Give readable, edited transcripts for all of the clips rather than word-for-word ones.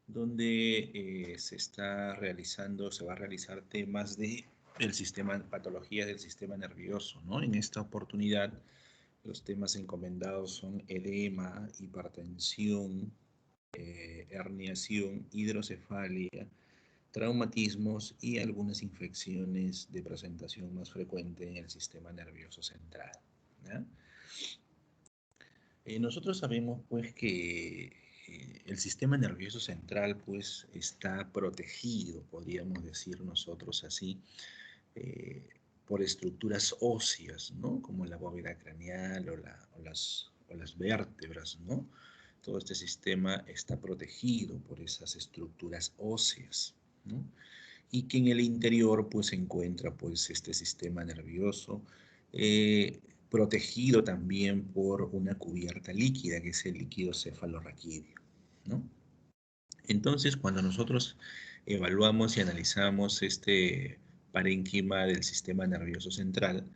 donde se va a realizar temas del sistema, patologías del sistema nervioso, ¿no? En esta oportunidad, los temas encomendados son edema, hipertensión, herniación, hidrocefalia, traumatismos y algunas infecciones de presentación más frecuente en el sistema nervioso central, ¿ya? Nosotros sabemos pues que el sistema nervioso central pues está protegido, podríamos decir nosotros así, eh, por estructuras óseas, ¿no? Como la bóveda craneal o las vértebras, ¿no? Todo este sistema está protegido por esas estructuras óseas, ¿no? Y que en el interior pues se encuentra pues este sistema nervioso eh, protegido también por una cubierta líquida que es el líquido cefalorraquídeo, ¿no? Entonces cuando nosotros evaluamos y analizamos este parénquima del sistema nervioso central,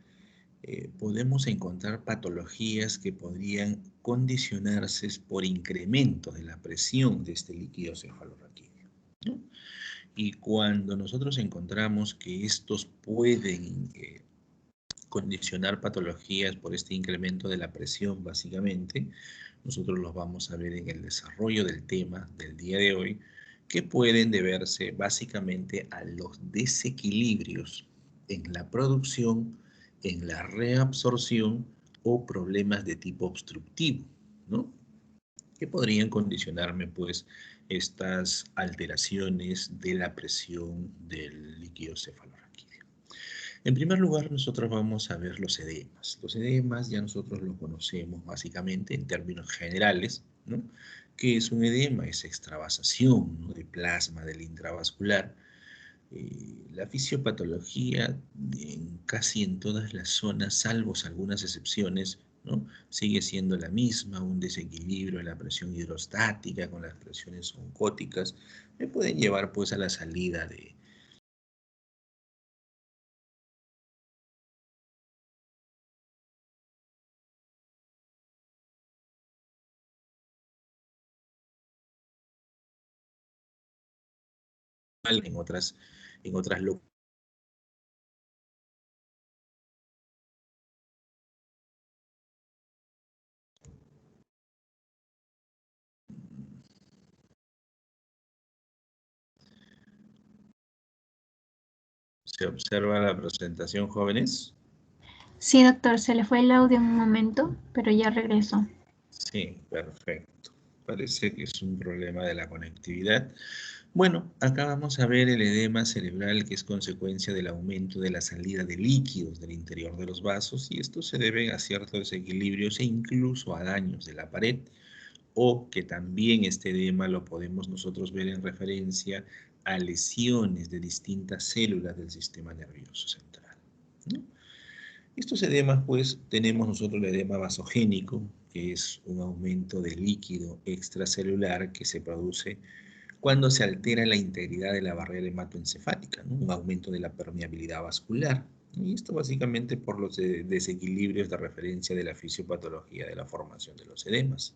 podemos encontrar patologías que podrían condicionarse por incremento de la presión de este líquido cefalorraquídeo, ¿no? Y cuando nosotros encontramos que estos pueden condicionar patologías por este incremento de la presión, básicamente, nosotros los vamos a ver en el desarrollo del tema del día de hoy, que pueden deberse básicamente a los desequilibrios en la producción, en la reabsorción o problemas de tipo obstructivo, ¿no? Que podrían condicionarme pues estas alteraciones de la presión del líquido cefalorraquídeo. En primer lugar, nosotros vamos a ver los edemas. Los edemas ya nosotros los conocemos básicamente en términos generales, ¿no? ¿Qué es un edema? Es extravasación, ¿no?, de plasma del intravascular. La fisiopatología casi en todas las zonas, salvo algunas excepciones, ¿no?, sigue siendo la misma, un desequilibrio en la presión hidrostática con las presiones oncóticas, que pueden llevar pues a la salida de en otras se observa la presentación, jóvenes. Sí, doctor, se le fue el audio en un momento, pero ya regresó. Sí, perfecto. Parece que es un problema de la conectividad. Bueno, acá vamos a ver el edema cerebral, que es consecuencia del aumento de la salida de líquidos del interior de los vasos, y esto se debe a ciertos desequilibrios e incluso a daños de la pared, o que también este edema lo podemos nosotros ver en referencia a lesiones de distintas células del sistema nervioso central, ¿no? Estos edemas, pues, tenemos nosotros el edema vasogénico, que es un aumento de líquido extracelular que se produce cuando se altera la integridad de la barrera hematoencefálica, ¿no?, un aumento de la permeabilidad vascular. Y esto básicamente por los desequilibrios de referencia de la fisiopatología de la formación de los edemas.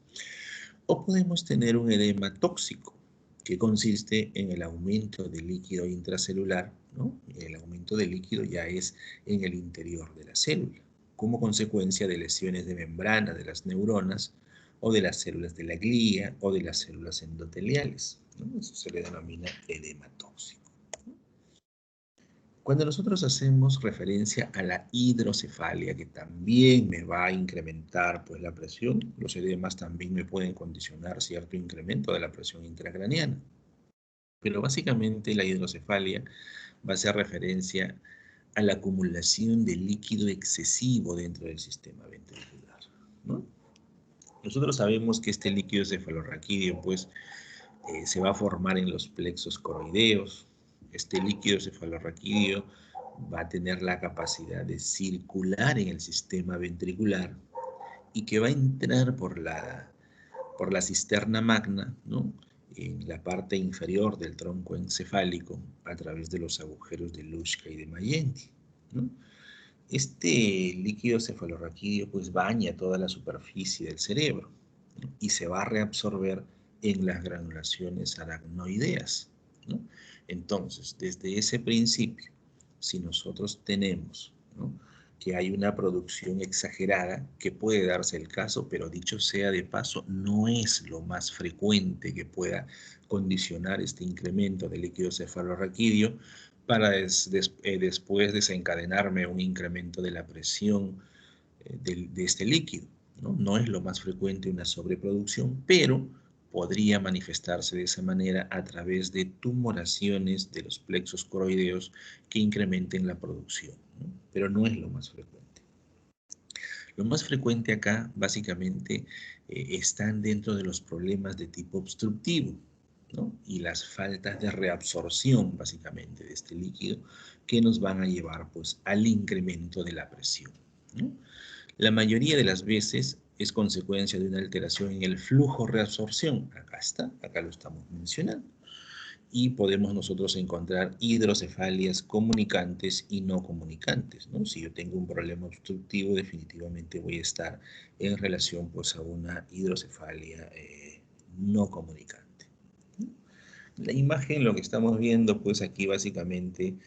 O podemos tener un edema tóxico, que consiste en el aumento del líquido intracelular, ¿no? El aumento del líquido ya es en el interior de la célula, como consecuencia de lesiones de membrana de las neuronas o de las células de la glía o de las células endoteliales, ¿no? Eso se le denomina edema tóxico. Cuando nosotros hacemos referencia a la hidrocefalia, que también me va a incrementar pues la presión, los edemas también me pueden condicionar cierto incremento de la presión intracraneana. Pero básicamente la hidrocefalia va a hacer referencia a la acumulación de líquido excesivo dentro del sistema ventricular, ¿no? Nosotros sabemos que este líquido cefalorraquídeo pues se va a formar en los plexos coroideos. Este líquido cefalorraquídeo va a tener la capacidad de circular en el sistema ventricular y que va a entrar por la cisterna magna, ¿no?, en la parte inferior del tronco encefálico a través de los agujeros de Luschka y de Mayentti, ¿no? Este líquido cefalorraquídeo pues baña toda la superficie del cerebro, ¿no?, y se va a reabsorber en las granulaciones aracnoideas, ¿no? Entonces, desde ese principio, si nosotros tenemos, ¿no?, que hay una producción exagerada, que puede darse el caso, pero dicho sea de paso, no es lo más frecuente que pueda condicionar este incremento del líquido cefalorraquídeo para después desencadenarme un incremento de la presión de este líquido, ¿no? No es lo más frecuente una sobreproducción, pero podría manifestarse de esa manera a través de tumoraciones de los plexos coroideos que incrementen la producción, ¿no? Pero no es lo más frecuente. Lo más frecuente acá, básicamente, están dentro de los problemas de tipo obstructivo, ¿no?, y las faltas de reabsorción, básicamente, de este líquido, que nos van a llevar, pues, al incremento de la presión, ¿no? La mayoría de las veces es consecuencia de una alteración en el flujo reabsorción. Acá está, acá lo estamos mencionando. Y podemos nosotros encontrar hidrocefalias comunicantes y no comunicantes, ¿no? Si yo tengo un problema obstructivo, definitivamente voy a estar en relación, pues, a una hidrocefalia no comunicante. La imagen, lo que estamos viendo, pues, aquí básicamente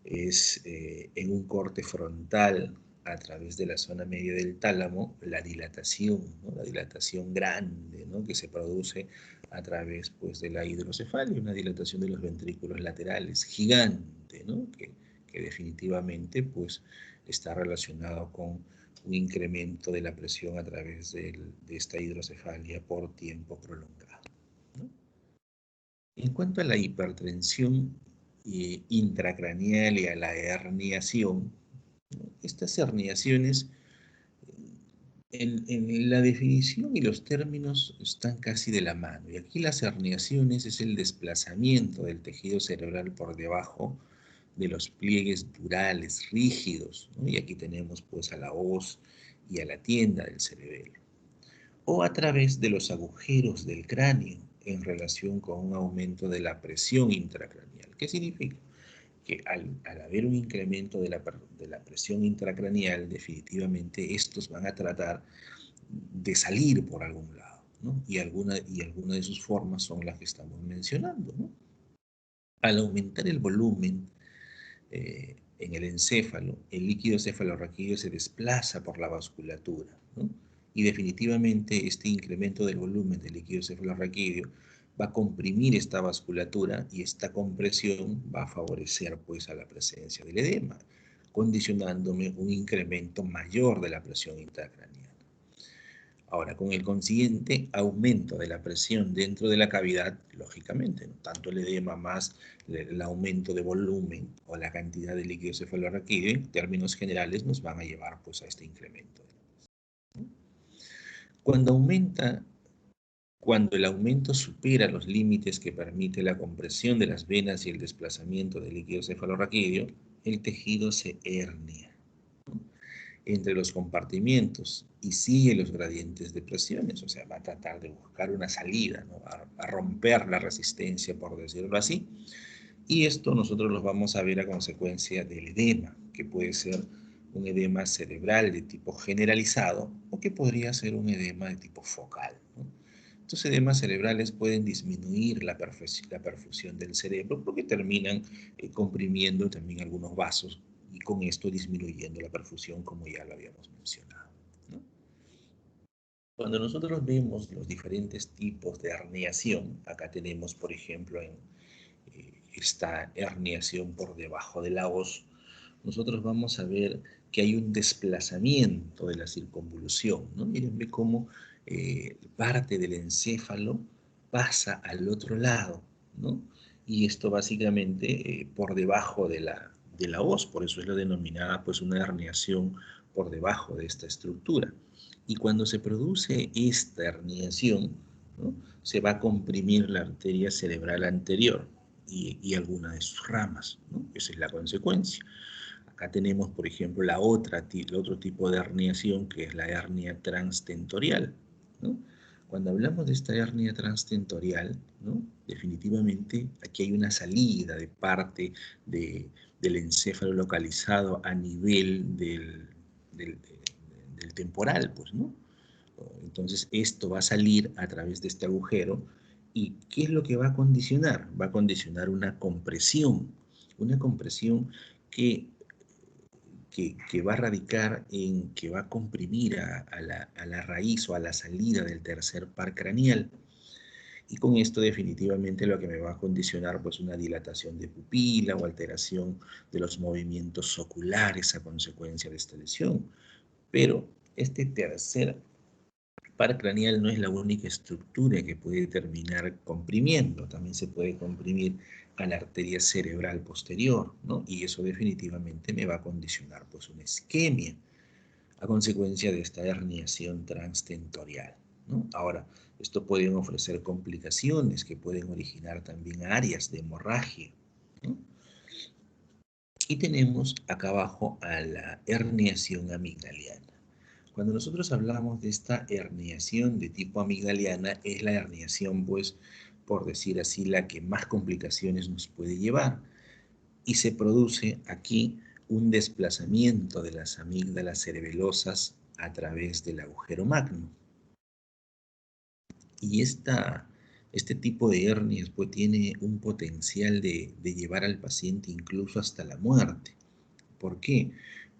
es en un corte frontal a través de la zona media del tálamo, la dilatación, ¿no?, la dilatación grande, ¿no?, que se produce a través, pues, de la hidrocefalia, una dilatación de los ventrículos laterales gigante, ¿no?, que definitivamente, pues, está relacionado con un incremento de la presión a través de esta hidrocefalia por tiempo prolongado, ¿no? En cuanto a la hipertensión intracraneal y a la herniación, ¿no?, estas herniaciones, en la definición y los términos están casi de la mano. Y aquí las herniaciones es el desplazamiento del tejido cerebral por debajo de los pliegues durales rígidos, ¿no? Y aquí tenemos, pues, a la hoz y a la tienda del cerebelo, o a través de los agujeros del cráneo en relación con un aumento de la presión intracraneal. ¿Qué significa? Que al haber un incremento de la presión intracraneal, definitivamente estos van a tratar de salir por algún lado, ¿no? Y alguna de sus formas son las que estamos mencionando, ¿no? Al aumentar el volumen en el encéfalo, el líquido cefalorraquídeo se desplaza por la vasculatura, ¿no? Y definitivamente este incremento del volumen del líquido cefalorraquídeo va a comprimir esta vasculatura, y esta compresión va a favorecer, pues, a la presencia del edema, condicionándome un incremento mayor de la presión intracraneal. Ahora, con el consiguiente aumento de la presión dentro de la cavidad, lógicamente, ¿no?, tanto el edema más el aumento de volumen o la cantidad de líquido cefalorraquídeo, en términos generales, nos van a llevar, pues, a este incremento. Cuando el aumento supera los límites que permite la compresión de las venas y el desplazamiento del líquido cefalorraquídeo, el tejido se hernia entre los compartimientos y sigue los gradientes de presiones, o sea, va a tratar de buscar una salida, ¿no?, a romper la resistencia, por decirlo así, y esto nosotros lo vamos a ver a consecuencia del edema, que puede ser un edema cerebral de tipo generalizado o que podría ser un edema de tipo focal, ¿no? Estos edemas cerebrales pueden disminuir la perfusión del cerebro porque terminan comprimiendo también algunos vasos, y con esto disminuyendo la perfusión, como ya lo habíamos mencionado, ¿no? Cuando nosotros vemos los diferentes tipos de herniación, acá tenemos, por ejemplo, esta herniación por debajo de la hoz, nosotros vamos a ver que hay un desplazamiento de la circunvolución, ¿no? Mírenme cómo parte del encéfalo pasa al otro lado, ¿no? Y esto básicamente por debajo de la hoz, por eso es la denominada, pues, una herniación por debajo de esta estructura. Y cuando se produce esta herniación, ¿no?, se va a comprimir la arteria cerebral anterior y alguna de sus ramas, ¿no? Esa es la consecuencia. Acá tenemos, por ejemplo, el otro tipo de herniación, que es la hernia transtentorial, ¿no? Cuando hablamos de esta hernia transtentorial, ¿no?, definitivamente aquí hay una salida de parte del encéfalo localizado a nivel del temporal, pues, ¿no? Entonces esto va a salir a través de este agujero ¿Y qué es lo que va a condicionar? Va a condicionar una compresión que, que va a radicar en que va a comprimir a la raíz o a la salida del tercer par craneal. Y con esto definitivamente lo que me va a condicionar pues una dilatación de pupila o alteración de los movimientos oculares a consecuencia de esta lesión. Pero este tercer par craneal no es la única estructura que puede terminar comprimiendo, también se puede comprimir a la arteria cerebral posterior, ¿no? Y eso definitivamente me va a condicionar pues una isquemia a consecuencia de esta herniación transtentorial, ¿no? Ahora, esto puede ofrecer complicaciones que pueden originar también áreas de hemorragia, ¿no? Y tenemos acá abajo a la herniación amigdaliana. Cuando nosotros hablamos de esta herniación de tipo amigdaliana, es la herniación, pues, por decir así, la que más complicaciones nos puede llevar. Y se produce aquí un desplazamiento de las amígdalas cerebelosas a través del agujero magno. Y este tipo de hernias pues, tiene un potencial de llevar al paciente incluso hasta la muerte. ¿Por qué?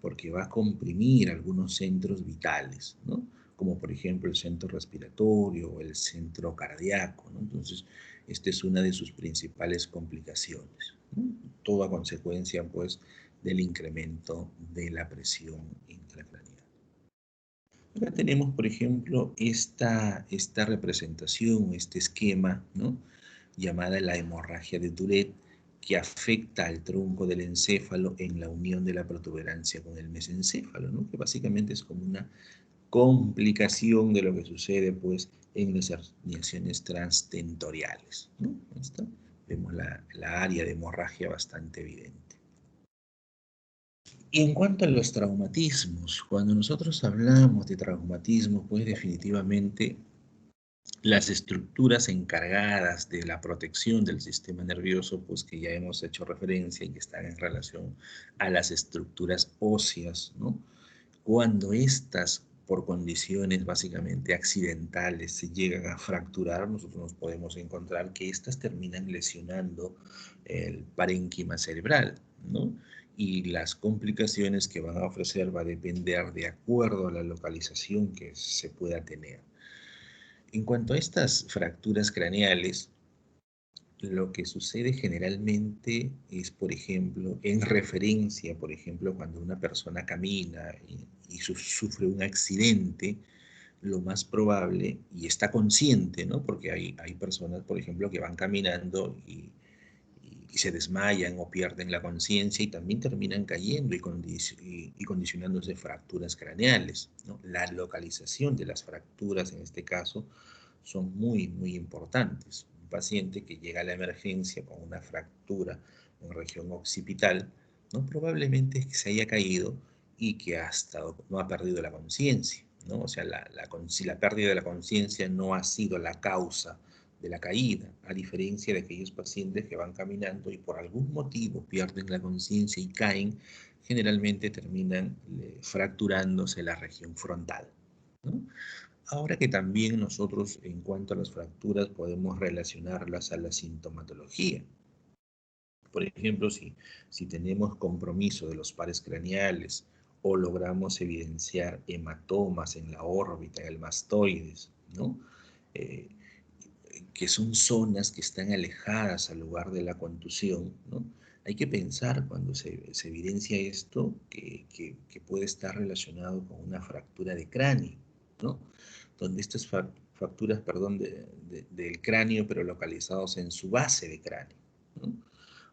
Porque va a comprimir algunos centros vitales, ¿no? Como por ejemplo el centro respiratorio o el centro cardíaco, ¿no? Entonces, esta es una de sus principales complicaciones, ¿no? Todo a consecuencia, pues, del incremento de la presión intracraneal. Acá tenemos, por ejemplo, esta representación, este esquema, ¿no? Llamada la hemorragia de Tourette, que afecta al tronco del encéfalo en la unión de la protuberancia con el mesencéfalo, ¿no? Que básicamente es como una complicación de lo que sucede pues, en las herniaciones transtentoriales, ¿no? Vemos la área de hemorragia bastante evidente. Y en cuanto a los traumatismos, cuando nosotros hablamos de traumatismo, pues definitivamente las estructuras encargadas de la protección del sistema nervioso, pues que ya hemos hecho referencia y que están en relación a las estructuras óseas, ¿no? Cuando estas, por condiciones básicamente accidentales, se llegan a fracturar, nosotros nos podemos encontrar que estas terminan lesionando el parénquima cerebral, ¿no? Y las complicaciones que van a ofrecer va a depender de acuerdo a la localización que se pueda tener. En cuanto a estas fracturas craneales, lo que sucede generalmente es, por ejemplo, en referencia, por ejemplo, cuando una persona camina y sufre un accidente, lo más probable, y está consciente, ¿no? Porque hay personas, por ejemplo, que van caminando y se desmayan o pierden la conciencia y también terminan cayendo y condicionándose fracturas craneales, ¿no? La localización de las fracturas, en este caso, son muy, muy importantes. Un paciente que llega a la emergencia con una fractura en región occipital, ¿no? Probablemente se haya caído y que no ha perdido la conciencia, ¿no? O sea, si la pérdida de la conciencia no ha sido la causa de la caída, a diferencia de aquellos pacientes que van caminando y por algún motivo pierden la conciencia y caen, generalmente terminan fracturándose la región frontal, ¿no? Ahora que también nosotros, en cuanto a las fracturas, podemos relacionarlas a la sintomatología. Por ejemplo, si tenemos compromiso de los pares craneales o logramos evidenciar hematomas en la órbita, en el mastoides, ¿no? Eh, que son zonas que están alejadas al lugar de la contusión, ¿no? Hay que pensar cuando se evidencia esto que puede estar relacionado con una fractura de cráneo, ¿no? Donde estas fracturas, perdón, del cráneo, pero localizados en su base de cráneo, ¿no?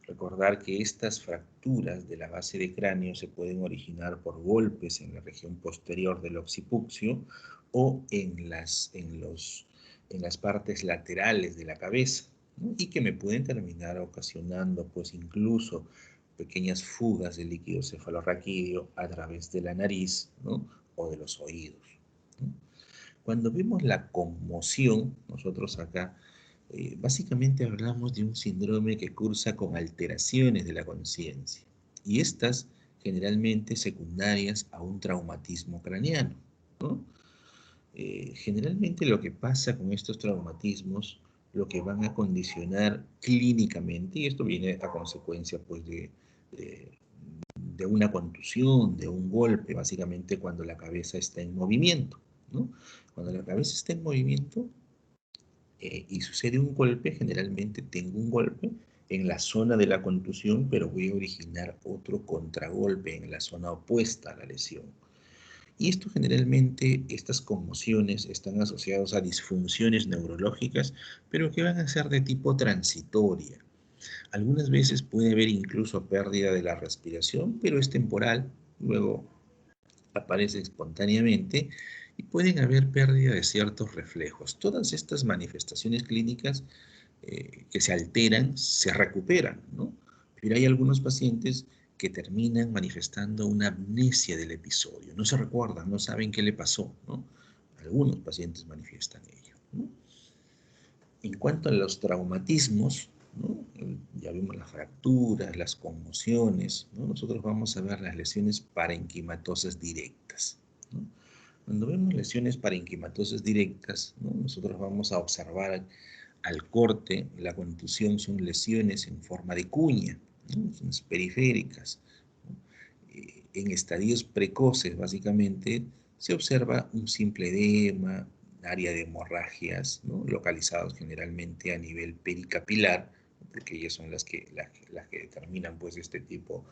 Recordar que estas fracturas de la base de cráneo se pueden originar por golpes en la región posterior del occipucio o en las partes laterales de la cabeza, ¿no? Y que me pueden terminar ocasionando pues incluso pequeñas fugas de líquido cefalorraquídeo a través de la nariz, ¿no? O de los oídos, ¿no? Cuando vemos la conmoción, nosotros acá básicamente hablamos de un síndrome que cursa con alteraciones de la conciencia y estas generalmente secundarias a un traumatismo craneano, ¿no? Generalmente lo que pasa con estos traumatismos lo que van a condicionar clínicamente, y esto viene a consecuencia pues de, de una contusión, de un golpe, básicamente cuando la cabeza está en movimiento, ¿no? Cuando la cabeza está en movimiento y sucede un golpe, generalmente tengo un golpe en la zona de la contusión, pero voy a originar otro contragolpe en la zona opuesta a la lesión. Y esto generalmente, estas conmociones están asociadas a disfunciones neurológicas, pero que van a ser de tipo transitoria. Algunas veces puede haber incluso pérdida de la respiración, pero es temporal, luego aparece espontáneamente y pueden haber pérdida de ciertos reflejos. Todas estas manifestaciones clínicas que se alteran se recuperan, ¿no? Pero hay algunos pacientes que terminan manifestando una amnesia del episodio. No se recuerdan, no saben qué le pasó, ¿no? Algunos pacientes manifiestan ello, ¿no? En cuanto a los traumatismos, ¿no? Ya vimos las fracturas, las conmociones, ¿no? Nosotros vamos a ver las lesiones parenquimatosas directas, ¿no? Cuando vemos lesiones parenquimatosas directas, ¿no? Nosotros vamos a observar al corte, la contusión son lesiones en forma de cuña, ¿no? Son periféricas, ¿no? En estadios precoces, básicamente, se observa un simple edema, área de hemorragias, ¿no? Localizados generalmente a nivel pericapilar, porque ellas son las que determinan pues, este tipo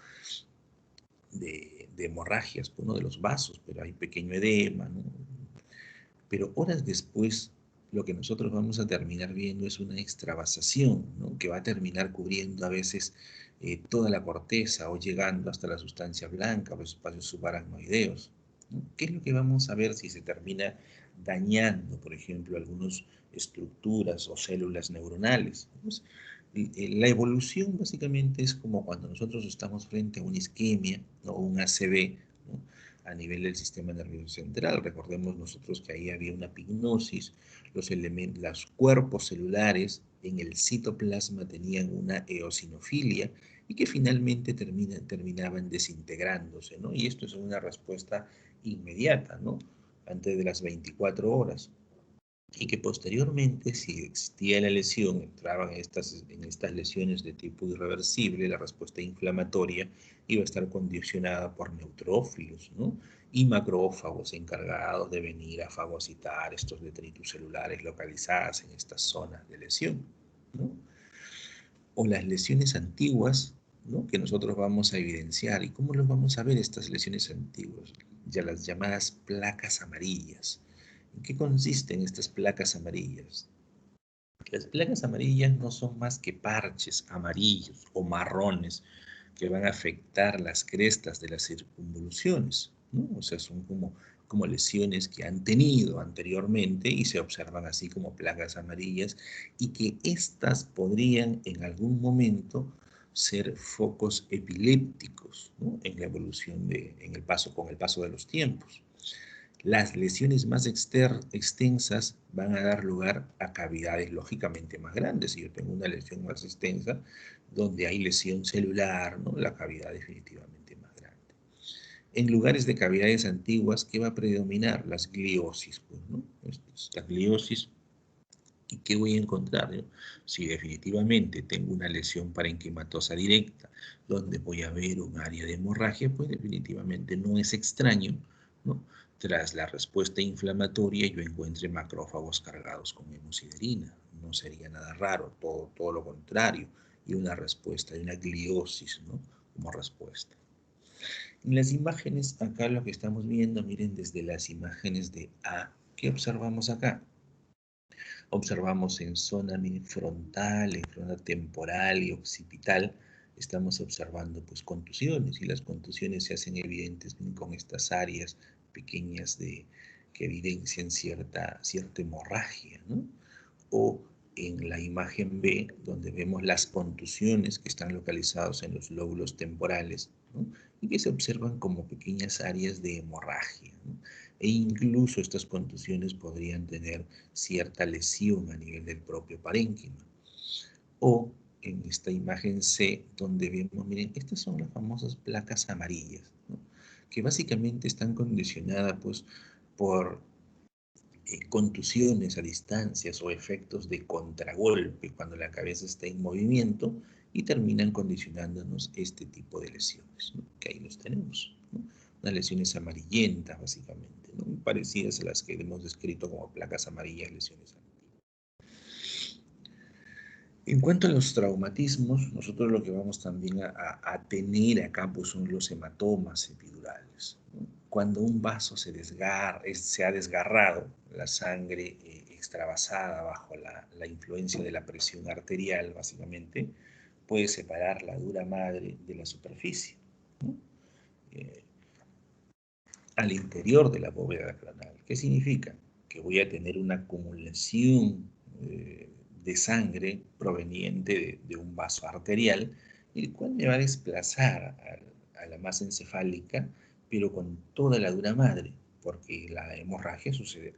de hemorragias, uno de los vasos, pero hay pequeño edema, ¿no? Pero horas después, lo que nosotros vamos a terminar viendo es una extravasación, ¿no? Que va a terminar cubriendo a veces toda la corteza o llegando hasta la sustancia blanca, los espacios subaracnoideos, ¿no? ¿Qué es lo que vamos a ver si se termina dañando, por ejemplo, algunas estructuras o células neuronales? Pues, la evolución básicamente es como cuando nosotros estamos frente a una isquemia o un ACV, ¿no? A nivel del sistema nervioso central. Recordemos nosotros que ahí había una pignosis, los cuerpos celulares en el citoplasma tenían una eosinofilia y que finalmente terminaban desintegrándose, ¿no? Y esto es una respuesta inmediata, ¿no? Antes de las 24 horas y que posteriormente, si existía la lesión, entraban en estas lesiones de tipo irreversible, la respuesta inflamatoria iba a estar condicionada por neutrófilos, ¿no? Y macrófagos encargados de venir a fagocitar estos detritus celulares localizadas en estas zonas de lesión, ¿no? O las lesiones antiguas, ¿no? Que nosotros vamos a evidenciar. ¿Y cómo los vamos a ver estas lesiones antiguas? Ya las llamadas placas amarillas. ¿En qué consisten estas placas amarillas? Las placas amarillas no son más que parches amarillos o marrones que van a afectar las crestas de las circunvoluciones, ¿no? O sea, son como lesiones que han tenido anteriormente y se observan así como placas amarillas y que estas podrían en algún momento ser focos epilépticos, ¿no? En la evolución con el paso de los tiempos. Las lesiones más extensas van a dar lugar a cavidades lógicamente más grandes. Si yo tengo una lesión más extensa, donde hay lesión celular, ¿no? La cavidad definitivamente más grande. En lugares de cavidades antiguas, ¿qué va a predominar? Las gliosis, pues, ¿no? La gliosis. ¿Y qué voy a encontrar yo? Si definitivamente tengo una lesión parenquimatosa directa, donde voy a ver un área de hemorragia, pues definitivamente no es extraño, ¿no? Tras la respuesta inflamatoria yo encuentre macrófagos cargados con hemosiderina. No sería nada raro, todo lo contrario, y una respuesta, y una gliosis, ¿no? Como respuesta. En las imágenes, acá lo que estamos viendo, miren desde las imágenes de A, ¿qué observamos acá? Observamos en zona frontal, en zona temporal y occipital, estamos observando pues contusiones y las contusiones se hacen evidentes con estas áreas pequeñas que evidencian cierta hemorragia, ¿no? O en la imagen B, donde vemos las contusiones que están localizados en los lóbulos temporales, ¿no? Y que se observan como pequeñas áreas de hemorragia, ¿no? E incluso estas contusiones podrían tener cierta lesión a nivel del propio parénquima. O en esta imagen C, donde vemos, miren, estas son las famosas placas amarillas, ¿no? Que básicamente están condicionadas pues, por contusiones a distancias o efectos de contragolpe cuando la cabeza está en movimiento y terminan condicionándonos este tipo de lesiones, ¿no? Que ahí los tenemos, ¿no? Unas lesiones amarillentas, básicamente, ¿no? Parecidas a las que hemos descrito como placas amarillas, lesiones amarillas. En cuanto a los traumatismos, nosotros lo que vamos también a tener acá pues, son los hematomas epidurales, ¿no? Cuando un vaso se ha desgarrado, la sangre extravasada bajo la influencia de la presión arterial, básicamente, puede separar la dura madre de la superficie, ¿no? Eh, al interior de la bóveda craneal. ¿Qué significa? Que voy a tener una acumulación de sangre proveniente de un vaso arterial, el cual me va a desplazar a la masa encefálica, pero con toda la dura madre, porque la hemorragia sucede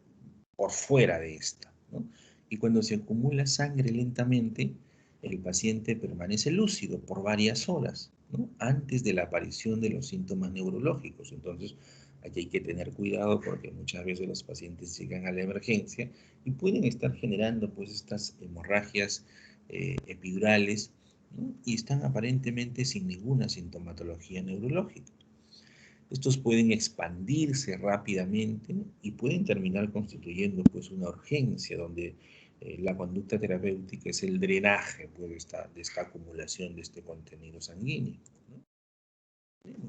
por fuera de esta, ¿no? Y cuando se acumula sangre lentamente, el paciente permanece lúcido por varias horas, ¿no? Antes de la aparición de los síntomas neurológicos. Entonces, aquí hay que tener cuidado porque muchas veces los pacientes llegan a la emergencia y pueden estar generando pues estas hemorragias epidurales, ¿no? Y están aparentemente sin ninguna sintomatología neurológica. Estos pueden expandirse rápidamente y pueden terminar constituyendo pues una urgencia donde la conducta terapéutica es el drenaje pues, de esta acumulación de este contenido sanguíneo, ¿no?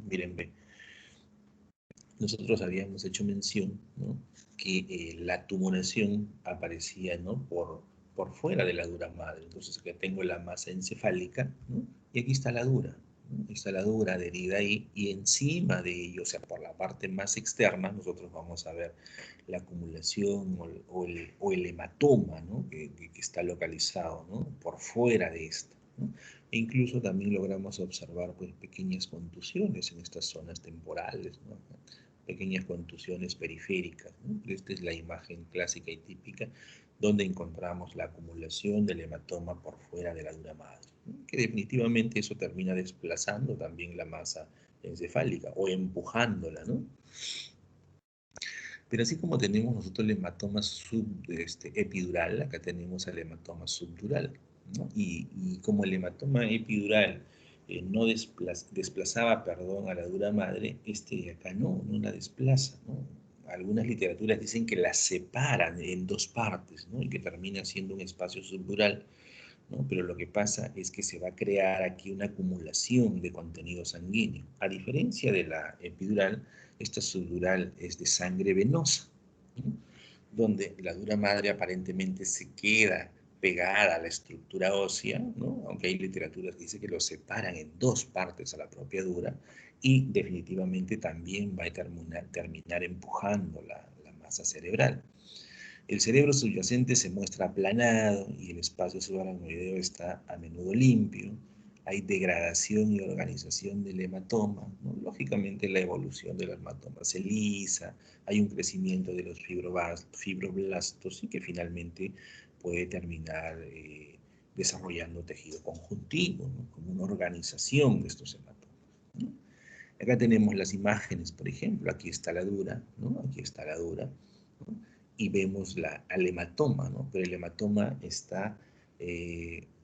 Miren, nosotros habíamos hecho mención, ¿no? Que la tumoración aparecía, ¿no? por fuera de la dura madre. Entonces acá tengo la masa encefálica, ¿no? Y aquí está la dura, ¿no? Está la dura adherida ahí y encima de ello, o sea, por la parte más externa, nosotros vamos a ver la acumulación o el hematoma, ¿no? Que está localizado, ¿no? Por fuera de esta, ¿no? E incluso también logramos observar pues, pequeñas contusiones en estas zonas temporales, ¿no? Pequeñas contusiones periféricas, ¿no? Esta es la imagen clásica y típica donde encontramos la acumulación del hematoma por fuera de la dura madre, ¿no? Que definitivamente eso termina desplazando también la masa encefálica o empujándola, ¿no? Pero así como tenemos nosotros el hematoma epidural, acá tenemos el hematoma subdural, ¿no? Y como el hematoma epidural no desplazaba, perdón, a la dura madre, este de acá no la desplaza, ¿no? Algunas literaturas dicen que la separan en dos partes, ¿no? Y que termina siendo un espacio subdural, ¿no? Pero lo que pasa es que se va a crear aquí una acumulación de contenido sanguíneo. A diferencia de la epidural, esta subdural es de sangre venosa, ¿no? Donde la dura madre aparentemente se queda pegada a la estructura ósea, ¿no? Aunque hay literaturas que dicen que lo separan en dos partes a la propia dura, y definitivamente también va a terminar empujando la masa cerebral. El cerebro subyacente se muestra aplanado y el espacio subaracnoideo está a menudo limpio. Hay degradación y organización del hematoma, ¿no? Lógicamente la evolución del hematoma se lisa, hay un crecimiento de los fibroblastos y que finalmente puede terminar desarrollando tejido conjuntivo, ¿no? Como una organización de estos hematomas, ¿no? Acá tenemos las imágenes, por ejemplo, aquí está la dura, ¿no? Aquí está la dura, ¿no? Y vemos al hematoma, ¿no? Pero el hematoma está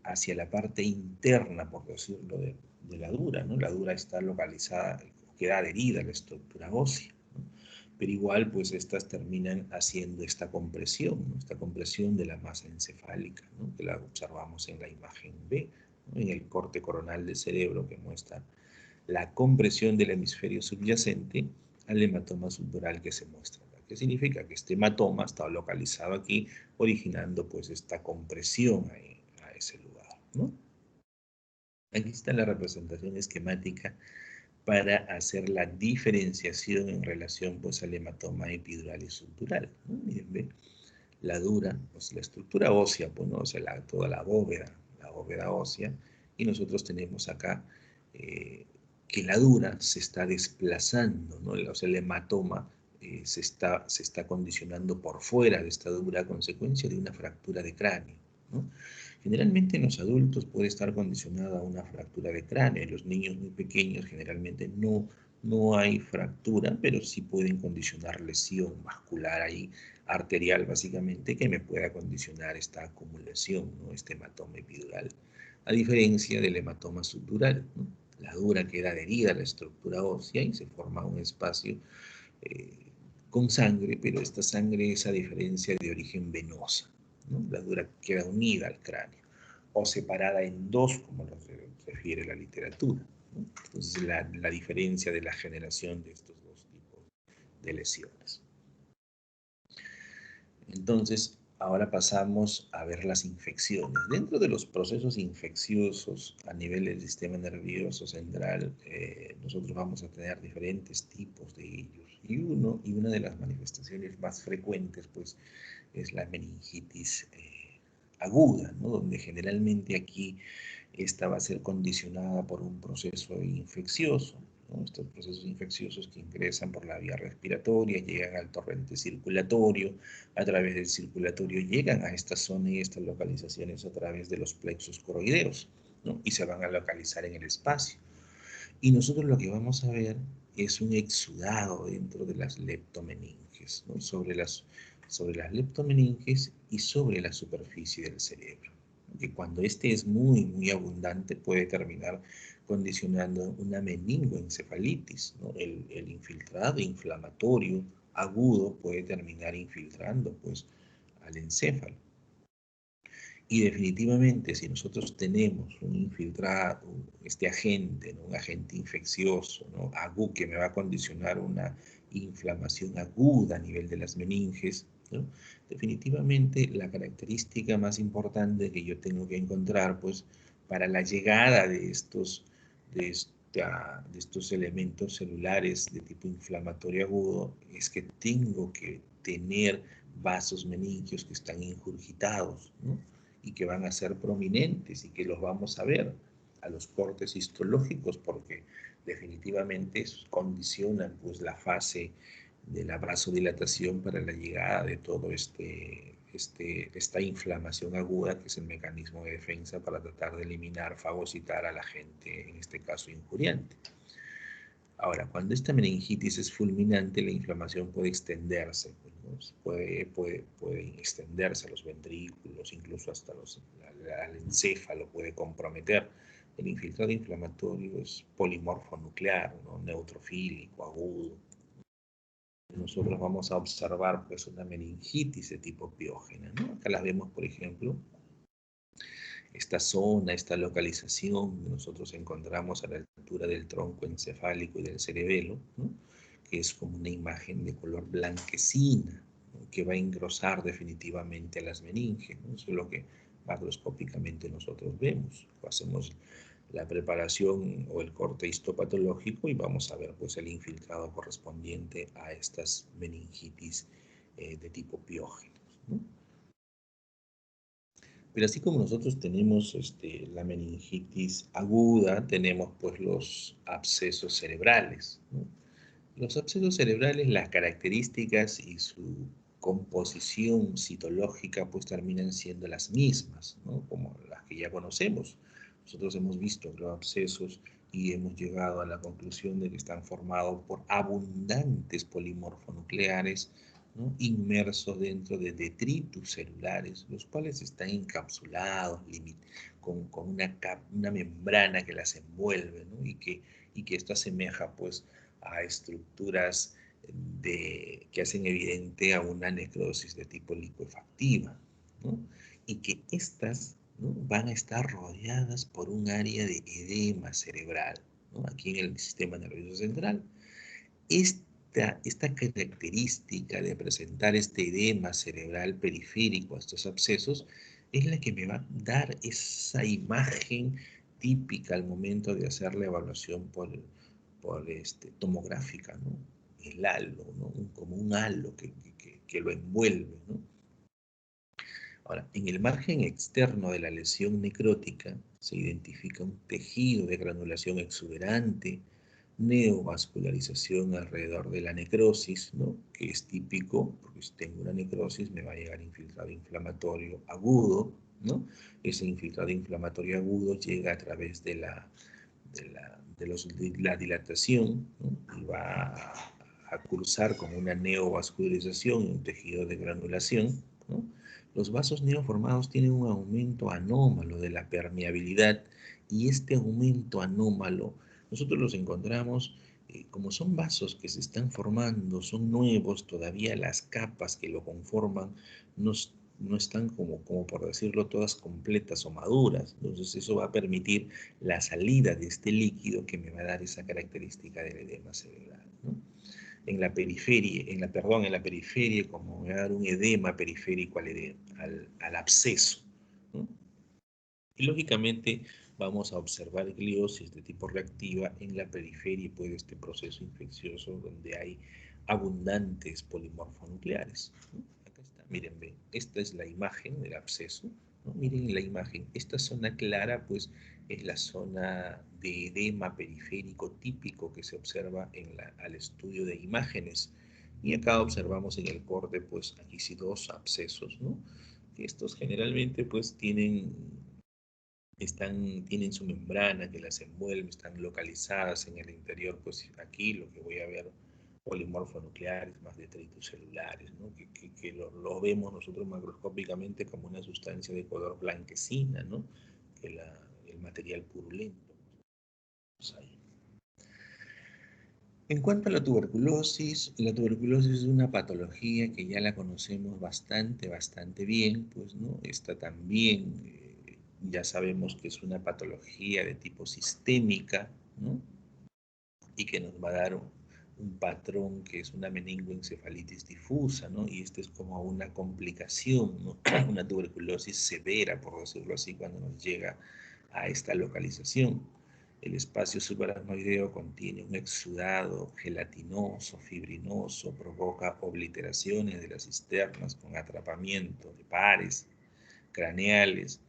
hacia la parte interna, por decirlo, de la dura, ¿no? La dura está localizada, queda adherida a la estructura ósea, ¿no? Pero igual, pues estas terminan haciendo esta compresión, ¿no? Esta compresión de la masa encefálica, ¿no? Que la observamos en la imagen B, ¿no? En el corte coronal del cerebro que muestra la compresión del hemisferio subyacente al hematoma subdural que se muestra acá. ¿Qué significa? Que este hematoma está localizado aquí, originando pues esta compresión a ese lugar, ¿no? Aquí está la representación esquemática para hacer la diferenciación en relación pues al hematoma epidural y subdural, ¿no? Miren, ¿ve? La dura, pues la estructura ósea, pues, ¿no? O sea, toda la bóveda ósea, y nosotros tenemos acá que la dura se está desplazando, ¿no? O sea, el hematoma se está condicionando por fuera de esta dura a consecuencia de una fractura de cráneo, ¿no? Generalmente en los adultos puede estar condicionada a una fractura de cráneo, en los niños muy pequeños generalmente no No hay fractura, pero sí pueden condicionar lesión vascular ahí, arterial básicamente, que me pueda condicionar esta acumulación, ¿no? Este hematoma epidural, a diferencia del hematoma subdural, ¿no? La dura queda adherida a la estructura ósea y se forma un espacio con sangre, pero esta sangre es a diferencia de origen venosa, ¿no? La dura queda unida al cráneo o separada en dos, como lo refiere la literatura, ¿no? Entonces, la diferencia de la generación de estos dos tipos de lesiones. Entonces, ahora pasamos a ver las infecciones. Dentro de los procesos infecciosos a nivel del sistema nervioso central, nosotros vamos a tener diferentes tipos de ellos. Y una de las manifestaciones más frecuentes, pues, es la meningitis aguda, ¿no? Donde generalmente aquí esta va a ser condicionada por un proceso infeccioso, ¿no? Estos procesos infecciosos que ingresan por la vía respiratoria, llegan al torrente circulatorio, a través del circulatorio llegan a esta zona y estas localizaciones a través de los plexos coroideos, ¿no? Y se van a localizar en el espacio. Y nosotros lo que vamos a ver es un exudado dentro de las leptomeninges, ¿no? Sobre las leptomeninges y sobre la superficie del cerebro. Que cuando este es muy abundante puede terminar condicionando una meningoencefalitis, ¿no? El infiltrado inflamatorio agudo puede terminar infiltrando pues al encéfalo. Y definitivamente, si nosotros tenemos un infiltrado, este agente, ¿no? Un agente infeccioso, ¿no? Que me va a condicionar una inflamación aguda a nivel de las meninges, ¿no? Definitivamente la característica más importante que yo tengo que encontrar, pues, para la llegada de estos elementos celulares de tipo inflamatorio agudo, es que tengo que tener vasos meningios que están ingurgitados, ¿no? Y que van a ser prominentes y que los vamos a ver a los cortes histológicos porque definitivamente condicionan pues la fase de la vasodilatación para la llegada de todo esta inflamación aguda que es el mecanismo de defensa para tratar de eliminar, fagocitar al agente, en este caso injuriante. Ahora, cuando esta meningitis es fulminante, la inflamación puede extenderse, ¿no? Puede extenderse a los ventrículos, incluso hasta al encéfalo, puede comprometer. El infiltrado inflamatorio es polimorfo nuclear, ¿no? Neutrofílico, agudo. Nosotros vamos a observar pues una meningitis de tipo piógena, ¿no? Acá las vemos, por ejemplo, esta zona, esta localización que nosotros encontramos a la altura del tronco encefálico y del cerebelo, ¿no? Que es como una imagen de color blanquecina, ¿no? Que va a engrosar definitivamente a las meninges, ¿no? Eso es lo que macroscópicamente nosotros vemos. Hacemos la preparación o el corte histopatológico y vamos a ver pues el infiltrado correspondiente a estas meningitis de tipo piógenos, ¿no? Pero así como nosotros tenemos la meningitis aguda, tenemos pues los abscesos cerebrales, ¿no? Los abscesos cerebrales, las características y su composición citológica pues terminan siendo las mismas, ¿no? Como las que ya conocemos. Nosotros hemos visto los abscesos y hemos llegado a la conclusión de que están formados por abundantes polimorfonucleares, ¿no? Inmersos dentro de detritus celulares, los cuales están encapsulados con una membrana que las envuelve, ¿no? y que esto asemeja pues a estructuras que hacen evidente a una necrosis de tipo licuefactiva, ¿no? Y que estas, ¿no? Van a estar rodeadas por un área de edema cerebral, ¿no? Aquí en el sistema nervioso central. Esta característica de presentar este edema cerebral periférico a estos abscesos es la que me va a dar esa imagen típica al momento de hacer la evaluación por tomográfica, ¿no? El halo, ¿no? Como un halo que lo envuelve, ¿no? Ahora, en el margen externo de la lesión necrótica se identifica un tejido de granulación exuberante, neovascularización alrededor de la necrosis, ¿no? Que es típico, porque si tengo una necrosis me va a llegar infiltrado inflamatorio agudo, ¿no? Ese infiltrado inflamatorio agudo llega a través de la dilatación, ¿no? Y va a cursar como una neovascularización en un tejido de granulación, ¿no? Los vasos neoformados tienen un aumento anómalo de la permeabilidad y este aumento anómalo nosotros los encontramos como son vasos que se están formando, son nuevos, todavía las capas que lo conforman no, no están como por decirlo todas completas o maduras. Entonces eso va a permitir la salida de este líquido que me va a dar esa característica del edema cerebral, ¿no? En la periferia, en la periferia, como me va a dar un edema periférico al absceso, ¿no? Y lógicamente vamos a observar gliosis de tipo reactiva en la periferia pues, de este proceso infeccioso donde hay abundantes polimorfonucleares, ¿no? Acá está, miren, ven, esta es la imagen del absceso, ¿no? Miren la imagen, esta zona clara pues es la zona de edema periférico típico que se observa al estudio de imágenes. Y acá observamos en el corte pues aquí sí dos abscesos, ¿no? Estos generalmente pues tienen su membrana que las envuelve, están localizadas en el interior, pues aquí lo que voy a ver, polimorfonucleares, más detritus celulares, ¿no? Que lo vemos nosotros macroscópicamente como una sustancia de color blanquecina, ¿no? Que el material purulento. Pues ahí. En cuanto a la tuberculosis es una patología que ya la conocemos bastante bien, pues, ¿no? Esta también, ya sabemos que es una patología de tipo sistémica, ¿no? Y que nos va a dar un patrón que es una meningoencefalitis difusa, ¿no? Y esto es como una complicación, ¿no? Una tuberculosis severa, por decirlo así, cuando nos llega a esta localización. El espacio subaracnoideo contiene un exudado gelatinoso, fibrinoso, provoca obliteraciones de las cisternas con atrapamiento de pares craneales.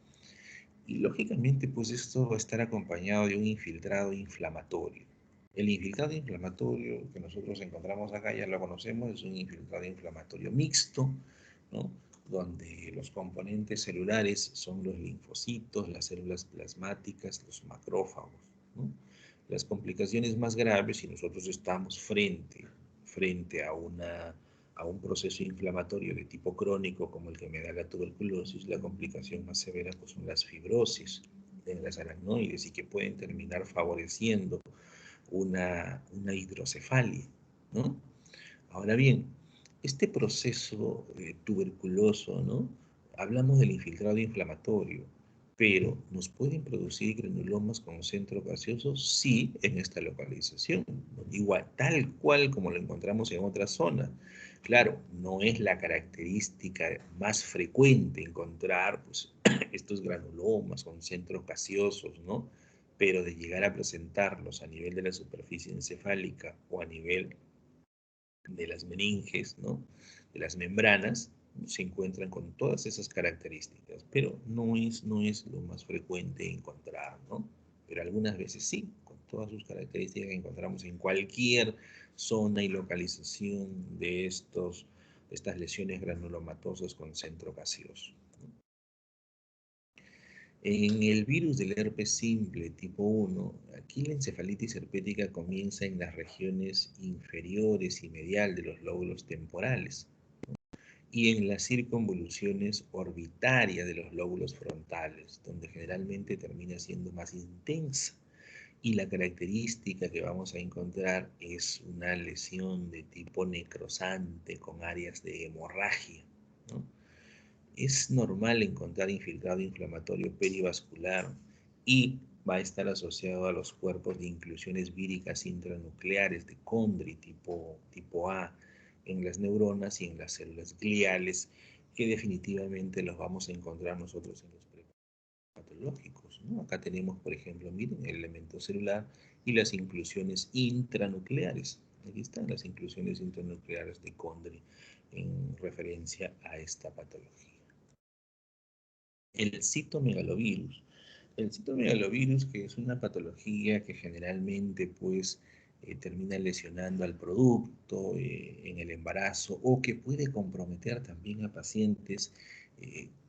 Y lógicamente, pues esto va a estar acompañado de un infiltrado inflamatorio. El infiltrado inflamatorio que nosotros encontramos acá, ya lo conocemos, es un infiltrado inflamatorio mixto, ¿no? Donde los componentes celulares son los linfocitos, las células plasmáticas, los macrófagos, ¿no? Las complicaciones más graves, si nosotros estamos frente a un proceso inflamatorio de tipo crónico como el que me da la tuberculosis, la complicación más severa pues, son las fibrosis en las aracnoides y que pueden terminar favoreciendo una hidrocefalia, ¿no? Ahora bien, este proceso tuberculoso, ¿no? Hablamos del infiltrado inflamatorio, pero ¿nos pueden producir granulomas con centro gaseoso? Sí, en esta localización, ¿no? Igual, tal cual como lo encontramos en otras zonas. Claro, no es la característica más frecuente encontrar pues, estos granulomas con centros gaseosos, ¿no? Pero de llegar a presentarlos a nivel de la superficie encefálica o a nivel de las meninges, ¿no? De las membranas, se encuentran con todas esas características, pero no es lo más frecuente encontrar, ¿no? Pero algunas veces sí, con todas sus características que encontramos en cualquier zona y localización de estas lesiones granulomatosas con centro gaseoso. En el virus del herpes simple tipo 1, aquí la encefalitis herpética comienza en las regiones inferiores y medial de los lóbulos temporales y en las circunvoluciones orbitarias de los lóbulos frontales, donde generalmente termina siendo más intensa. Y la característica que vamos a encontrar es una lesión de tipo necrosante con áreas de hemorragia, ¿no? Es normal encontrar infiltrado inflamatorio perivascular y va a estar asociado a los cuerpos de inclusiones víricas intranucleares de Condry tipo A en las neuronas y en las células gliales, que definitivamente los vamos a encontrar nosotros en los patológicos, ¿no? Acá tenemos, por ejemplo, miren, el elemento celular y las inclusiones intranucleares. Aquí están las inclusiones intranucleares de Condry en referencia a esta patología. El citomegalovirus. El citomegalovirus, que es una patología que generalmente pues termina lesionando al producto en el embarazo o que puede comprometer también a pacientes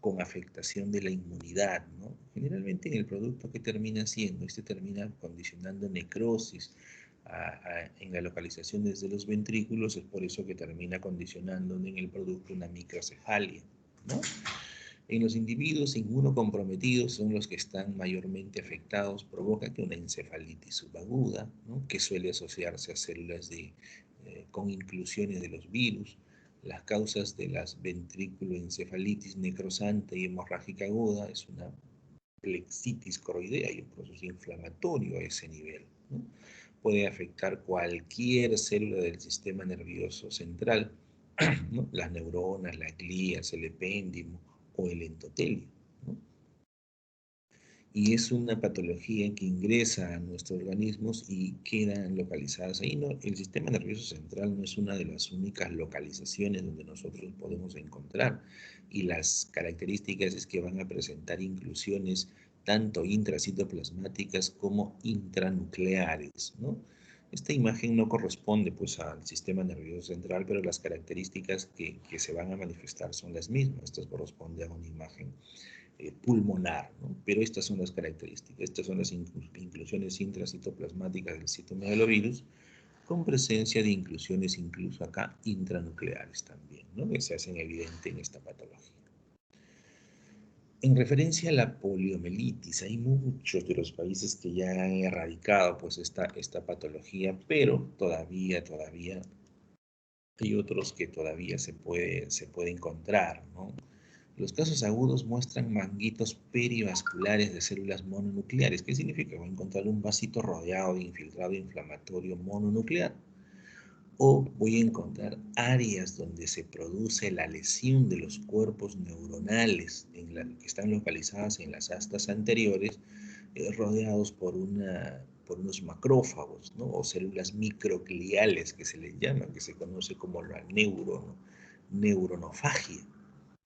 con afectación de la inmunidad, ¿no? Generalmente en el producto que termina haciendo, este termina condicionando necrosis en las localizaciones de los ventrículos, es por eso que termina condicionando en el producto una microcefalia, ¿no? En los individuos inmunocomprometidos son los que están mayormente afectados, provoca que una encefalitis subaguda, ¿no? Que suele asociarse a células con inclusiones de los virus. Las causas de las ventrículoencefalitis necrosante y hemorrágica aguda es una plexitis coroidea y un proceso inflamatorio a ese nivel, ¿no? Puede afectar cualquier célula del sistema nervioso central, ¿no? Las neuronas, las glías, el epéndimo o el endotelio, ¿no? Y es una patología que ingresa a nuestros organismos y quedan localizadas ahí. No, el sistema nervioso central no es una de las únicas localizaciones donde nosotros podemos encontrar, y las características es que van a presentar inclusiones tanto intracitoplasmáticas como intranucleares, ¿no? Esta imagen no corresponde pues al sistema nervioso central, pero las características que se van a manifestar son las mismas. Esto corresponde a una imagen pulmonar, ¿no? Pero estas son las características, estas son las inclusiones intracitoplasmáticas del citomegalovirus, con presencia de inclusiones incluso acá intranucleares también, ¿no? Que se hacen evidente en esta patología. En referencia a la poliomielitis, hay muchos de los países que ya han erradicado pues esta patología, pero todavía hay otros que todavía se puede encontrar, ¿no? Los casos agudos muestran manguitos perivasculares de células mononucleares. ¿Qué significa? Voy a encontrar un vasito rodeado de infiltrado inflamatorio mononuclear. O voy a encontrar áreas donde se produce la lesión de los cuerpos neuronales que están localizadas en las astas anteriores, rodeados por unos macrófagos, ¿no? O células microgliales que se les llama, que se conoce como la neuronofagia,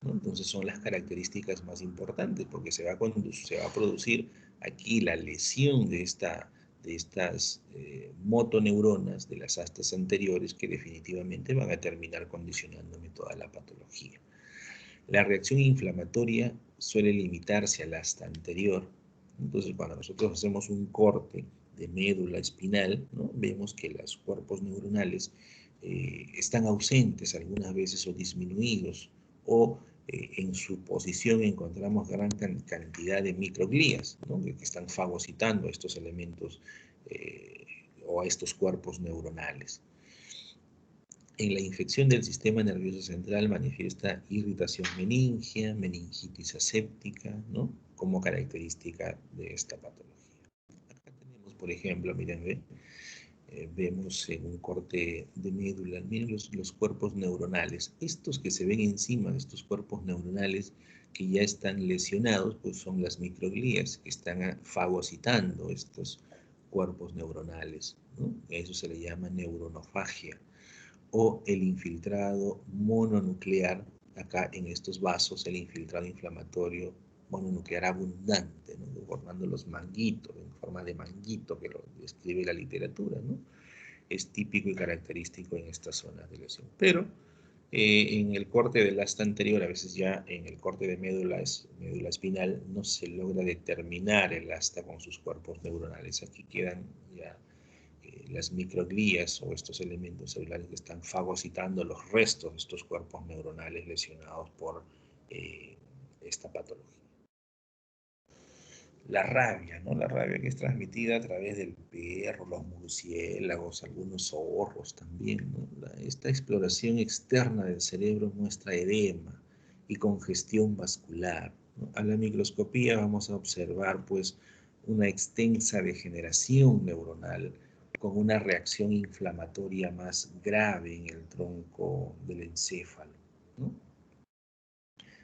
¿no? Entonces son las características más importantes porque se va a producir aquí la lesión de estas motoneuronas de las astas anteriores que definitivamente van a terminar condicionándome toda la patología. La reacción inflamatoria suele limitarse al asta anterior. Entonces, cuando nosotros hacemos un corte de médula espinal, ¿no? Vemos que los cuerpos neuronales están ausentes algunas veces o disminuidos, o en su posición encontramos gran cantidad de microglías, ¿no? Que están fagocitando estos elementos o a estos cuerpos neuronales. En la infección del sistema nervioso central manifiesta irritación meningia, meningitis aséptica, ¿no? Como característica de esta patología. Acá tenemos, por ejemplo, miren, vemos en un corte de médula, miren los cuerpos neuronales. Estos que se ven encima de estos cuerpos neuronales que ya están lesionados, pues son las microglías que están fagocitando estos cuerpos neuronales, ¿no? Eso se le llama neuronofagia. O el infiltrado mononuclear, acá en estos vasos, el infiltrado inflamatorio mononuclear abundante, ¿no? Formando los manguitos, en forma de manguito que lo describe la literatura, ¿no? Es típico y característico en estas zonas de lesión. Pero en el corte del asta anterior, a veces ya en el corte de médula espinal, no se logra determinar el asta con sus cuerpos neuronales. Aquí quedan ya las microglías o estos elementos celulares que están fagocitando los restos de estos cuerpos neuronales lesionados por esta patología. La rabia, ¿no? La rabia que es transmitida a través del perro, los murciélagos, algunos zorros también, ¿no? Esta exploración externa del cerebro muestra edema y congestión vascular, ¿no? A la microscopía vamos a observar, pues, una extensa degeneración neuronal con una reacción inflamatoria más grave en el tronco del encéfalo, ¿no?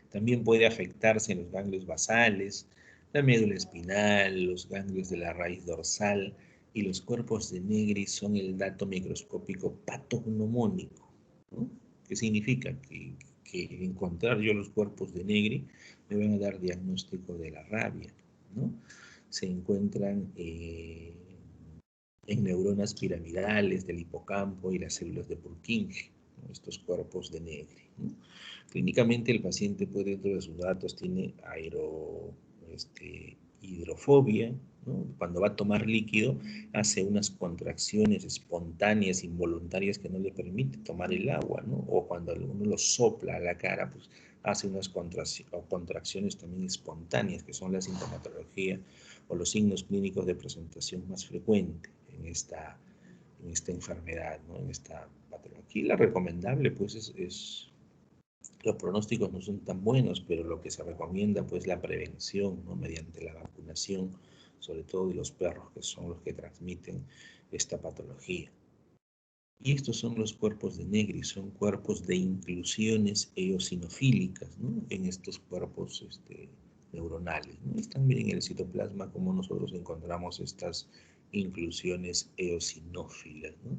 También puede afectarse en los ganglios basales, la médula espinal, los ganglios de la raíz dorsal, y los cuerpos de Negri son el dato microscópico patognomónico, ¿no? ¿Qué significa? Que encontrar yo los cuerpos de Negri me van a dar diagnóstico de la rabia, ¿no? Se encuentran en neuronas piramidales del hipocampo y las células de Purkinje, ¿no? Estos cuerpos de Negri, ¿no? Clínicamente el paciente puede, dentro de sus datos, tiene hidrofobia, ¿no? Cuando va a tomar líquido, hace unas contracciones espontáneas, involuntarias, que no le permite tomar el agua, ¿no? O cuando uno lo sopla a la cara, pues hace unas contracciones también espontáneas, que son la sintomatología o los signos clínicos de presentación más frecuente en esta enfermedad, ¿no? En esta patología. Aquí la recomendable, pues, los pronósticos no son tan buenos, pero lo que se recomienda, pues, la prevención, ¿no? Mediante la vacunación, sobre todo de los perros, que son los que transmiten esta patología. Y estos son los cuerpos de Negri, son cuerpos de inclusiones eosinofílicas, ¿no? En estos cuerpos neuronales, ¿no? Están bien en el citoplasma como nosotros encontramos estas inclusiones eosinófilas, ¿no?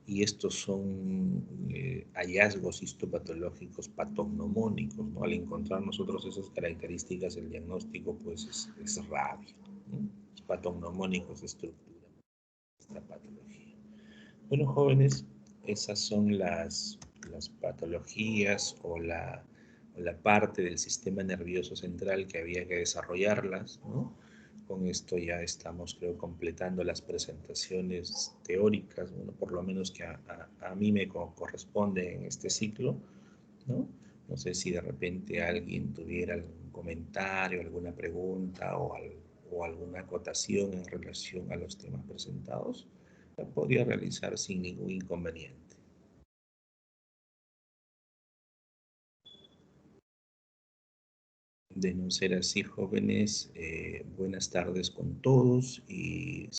Y estos son hallazgos histopatológicos patognomónicos, ¿no? Al encontrar nosotros esas características, el diagnóstico, pues, es rápido, ¿no? Patognomónicos de estructura de esta patología. Bueno, jóvenes, esas son las patologías o la parte del sistema nervioso central que había que desarrollarlas, ¿no? Con esto ya estamos, creo, completando las presentaciones teóricas, bueno, por lo menos que a mí me corresponde en este ciclo, ¿no? No sé si de repente alguien tuviera algún comentario, alguna pregunta o alguna acotación en relación a los temas presentados, la podría realizar sin ningún inconveniente. De no ser así, jóvenes, buenas tardes con todos y